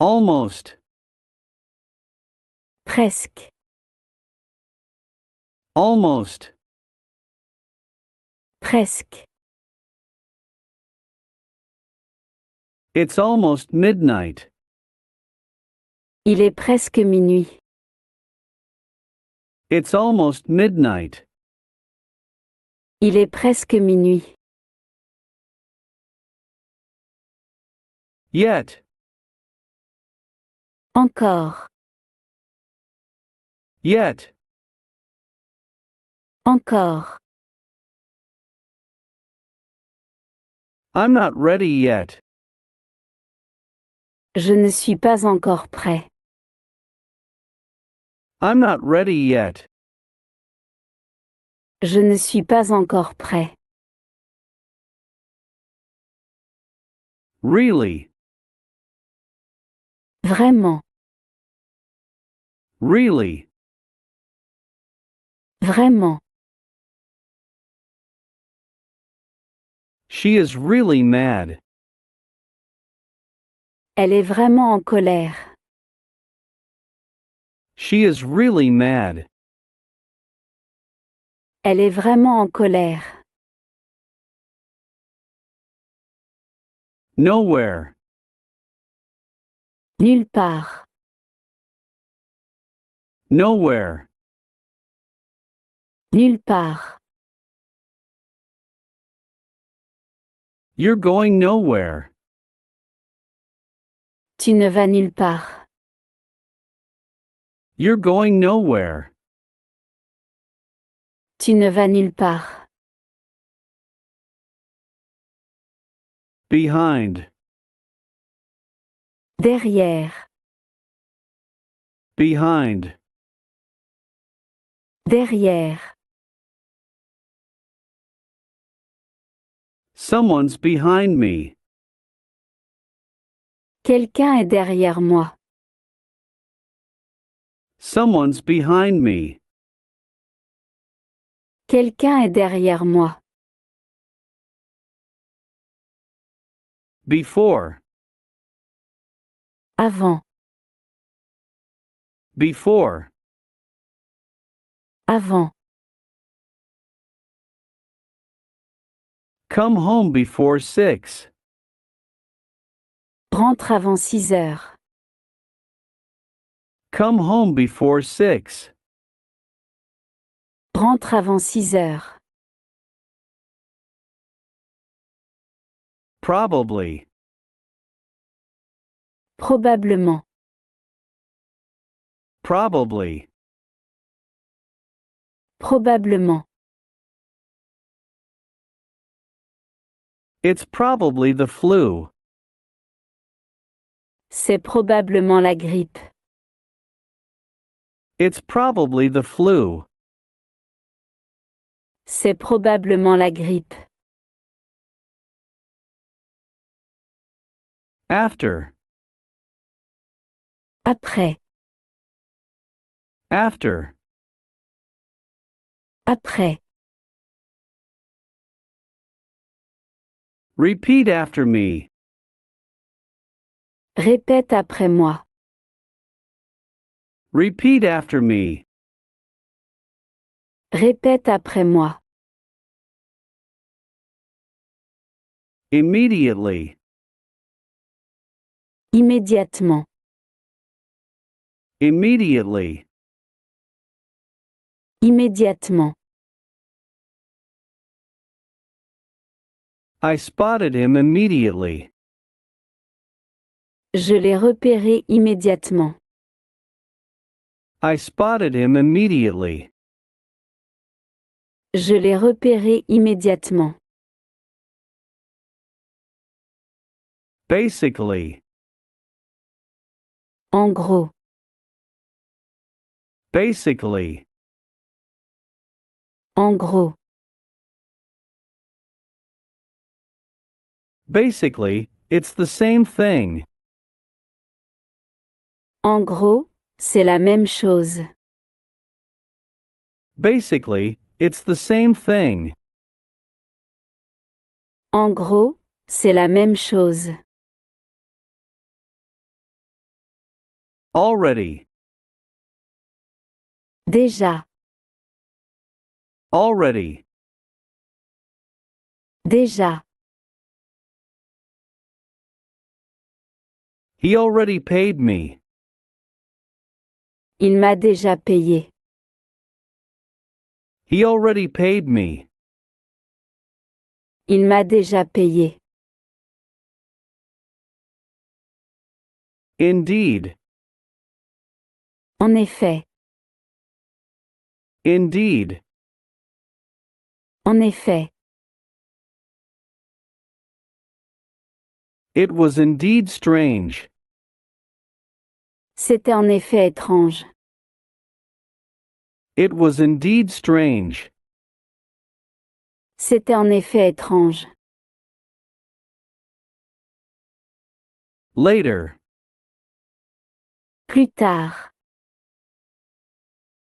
Almost. Presque. Almost. Presque. It's almost midnight. Il est presque minuit. It's almost midnight. Il est presque minuit. Yet. Encore. Yet. Encore. I'm not ready yet. Je ne suis pas encore prêt. I'm not ready yet. Je ne suis pas encore prêt. Really. Vraiment. Really. Vraiment. She is really mad. Elle est vraiment en colère. She is really mad. Elle est vraiment en colère. Nowhere. Nulle part. Nowhere. Nulle part. You're going nowhere. Tu ne vas nulle part. You're going nowhere. Tu ne vas nulle part. Behind. Derrière. Behind. Derrière. Someone's behind me. Quelqu'un est derrière moi. Someone's behind me. Quelqu'un est derrière moi. Before. Avant. Before. Avant. Come home before 6. Rentre avant 6 heures. Come home before 6. Rentre avant 6 heures. Probably. Probablement. Probably. Probablement. It's probably the flu. C'est probablement la grippe. It's probably the flu. C'est probablement la grippe. After. Après. After. Après. Repeat after me. Répète après moi. Repeat after me. Répète après moi. Immediately. Immédiatement. Immediately. Immédiatement. I spotted him immediately. Je l'ai repéré immédiatement. I spotted him immediately. Je l'ai repéré immédiatement. Basically. En gros. Basically. En gros. Basically, it's the same thing. En gros, c'est la même chose. Basically, it's the same thing. En gros, c'est la même chose. Already. Déjà. Already. Déjà. He already paid me. Il m'a déjà payé. He already paid me. Il m'a déjà payé. Indeed. En effet. Indeed. En effet. It was indeed strange. C'était en effet étrange. It was indeed strange. C'était en effet étrange. Later. Plus tard.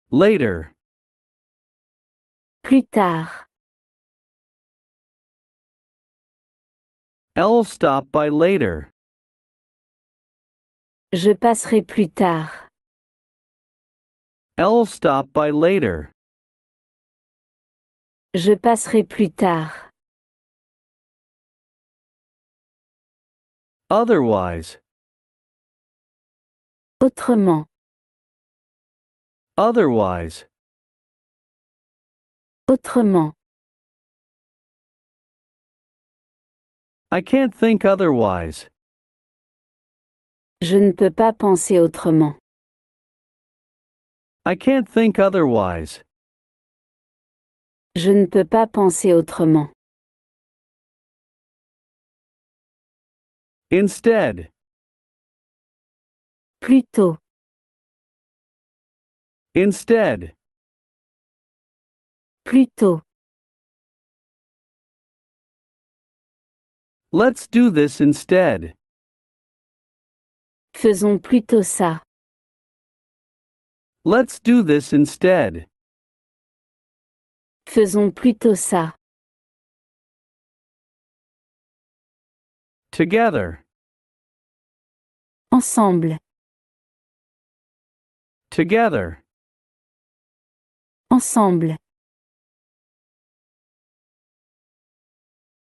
Later. Plus tard. I'll stop by later. Je passerai plus tard. I'll stop by later. Je passerai plus tard. Otherwise. Autrement. Otherwise. Autrement. I can't think otherwise. Je ne peux pas penser autrement. I can't think otherwise. Je ne peux pas penser autrement. Instead. Plutôt. Instead. Plutôt. Let's do this instead. Faisons plutôt ça. Let's do this instead. Faisons plutôt ça. Together. Ensemble. Together. Ensemble.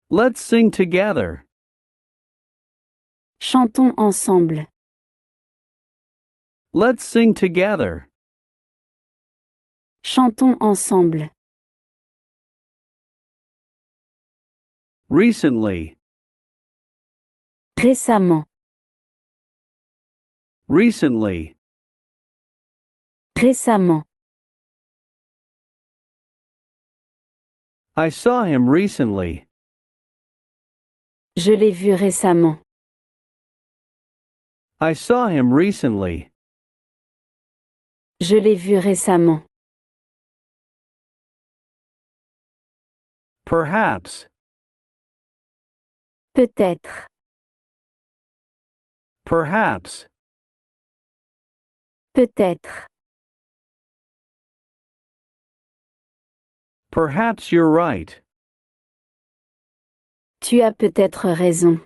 Let's sing together. Chantons ensemble. Let's sing together. Chantons ensemble. Recently. Récemment. Recently. Récemment. I saw him recently. Je l'ai vu récemment. I saw him recently. Je l'ai vu récemment. Perhaps. Peut-être. Perhaps. Peut-être. Perhaps you're right. Tu as peut-être raison.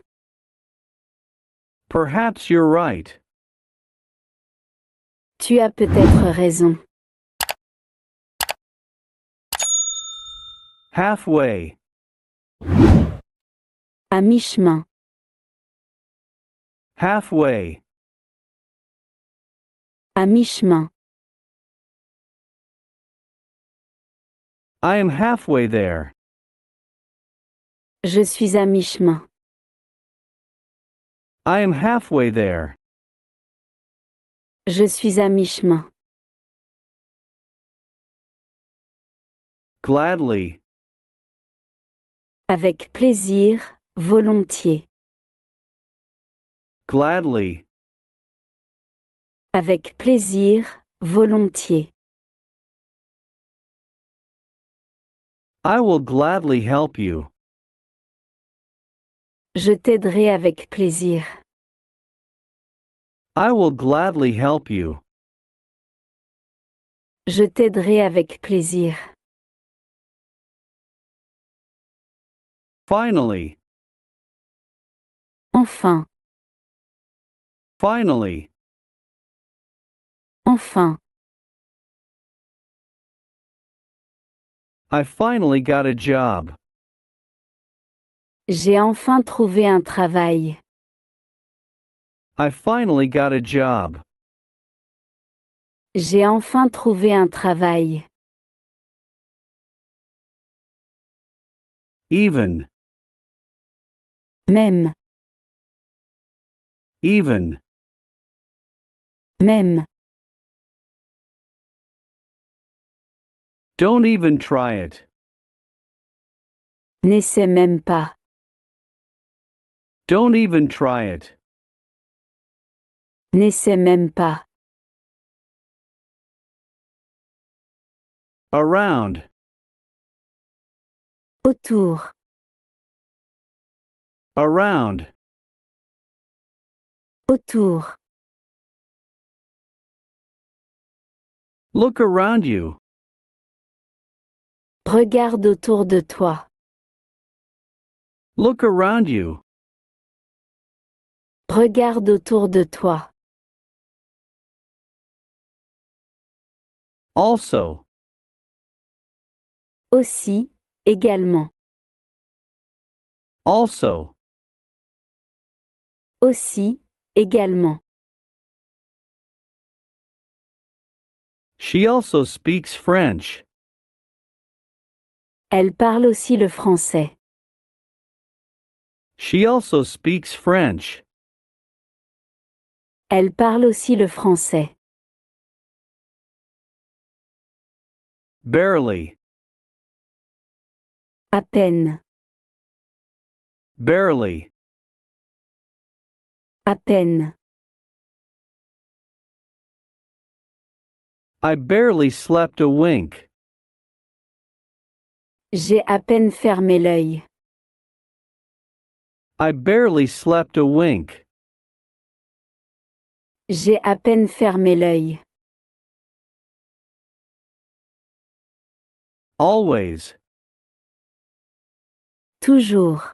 Perhaps you're right. Tu as peut-être raison. Halfway. À mi-chemin. Halfway. À mi-chemin. I am halfway there. Je suis à mi-chemin. I am halfway there. Je suis à mi-chemin. Gladly. Avec plaisir, volontiers. Gladly. Avec plaisir, volontiers. I will gladly help you. Je t'aiderai avec plaisir. I will gladly help you. Je t'aiderai avec plaisir. Finally. Enfin. Finally. Enfin, I finally got a job. j'ai enfin trouvé un travail. I finally got a job. J'ai enfin trouvé un travail. Even. Même, Even. même. Don't even try it. N'essaie même pas. Don't even try it. N'essaie même pas. Around. Autour, Around. autour. Look around you. Regarde autour de toi. Look around you. Regarde autour de toi. Also. Aussi, également. Also. Aussi, également. She also speaks French. Elle parle aussi le français. She also speaks French. Elle parle aussi le français. Barely. À peine, Barely. à peine. I barely slept a wink. J'ai à peine fermé l'œil. I barely slept a wink. J'ai à peine fermé l'œil. Always. Toujours,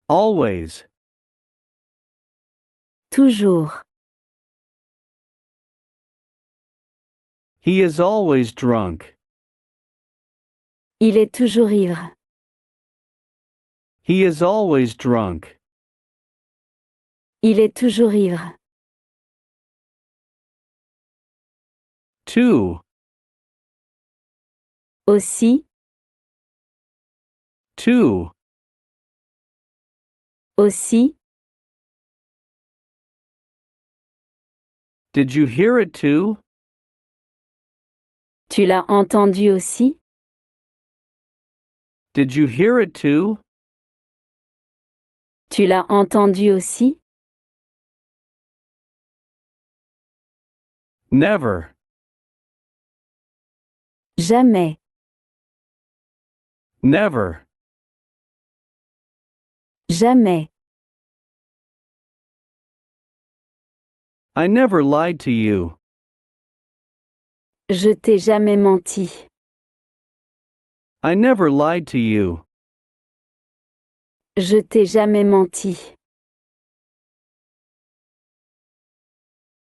Always. toujours. He is always drunk. Il est toujours ivre. He is always drunk. Il est toujours ivre. Two. Aussi, Two. aussi. Did you hear it too? Tu l'as entendu aussi? Did you hear it too? Tu l'as entendu aussi? Never. Jamais, Never. jamais. I never lied to you. Je t'ai jamais menti. I never lied to you. Je t'ai jamais menti.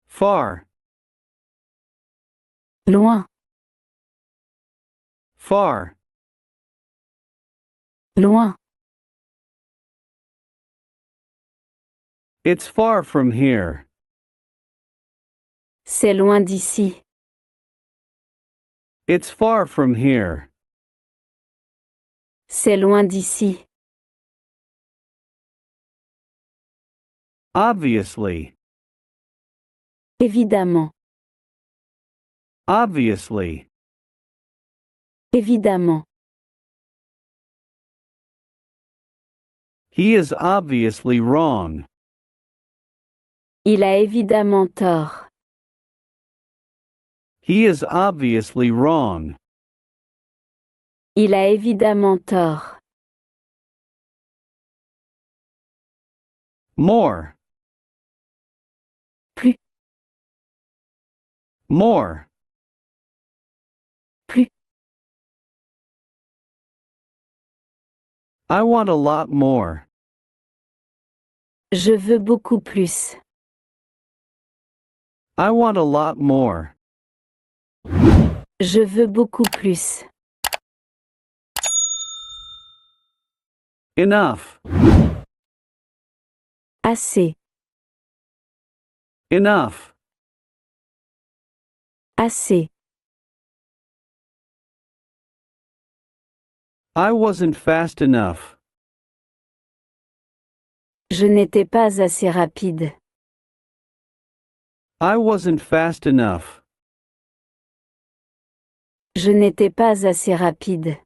Far. Loin, Far. loin. It's far from here. C'est loin d'ici. It's far from here. C'est loin d'ici. Obviously. Évidemment, Obviously. évidemment. He is obviously wrong. Il a évidemment tort. He is obviously wrong. Il a évidemment tort. More. Plus, More. plus. I want a lot more. Je veux beaucoup plus. I want a lot more. Je veux beaucoup plus. Enough. Assez. Enough. Assez. I wasn't fast enough. Je n'étais pas assez rapide. I wasn't fast enough. Je n'étais pas assez rapide.